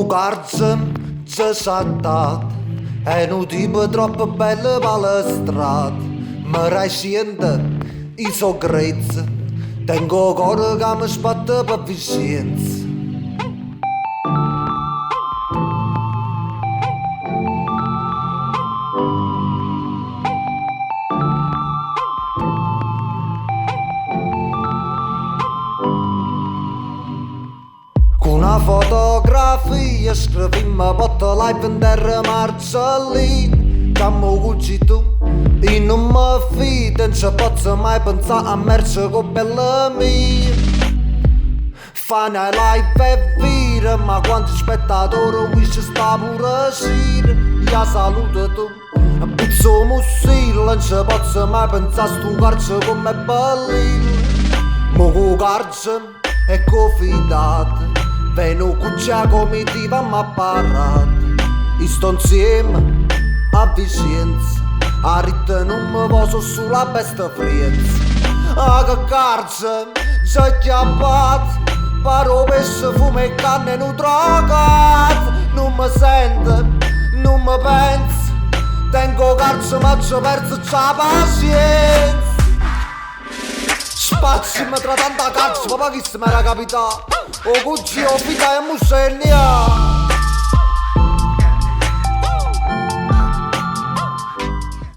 Garzem c'è saltato, è un tipo troppo bello per la strada. Mi rasciende i sogrezzi, tengo cuore che mi spatta per vicenza. Una fotografia scrivimmo porta live in terra Marcellin. Cammo cucito in non mi fido, non ci posso mai pensare a merce con bella mia. Fare live è vero, ma quanti spettatori qui ci sta pure sera. Ja saluto tu, un pizzo mussilo, non ci posso mai pensare a stu carce come bellino. Mo cu carce è confidato, veno cuccia comitiva m'ha parato. I sto insieme a Vicenza, a ritte non mi poso sulla best friends. Ah che carce, c'è chiappato, paro pesce, fumo e canne non trovato. Non mi sente, non mi pensa, tengo carce ma ci perso c'ha pazienza. Spazziamo tra tanta carce, papà chi se m'era capitato. O cucci o vita e musegna.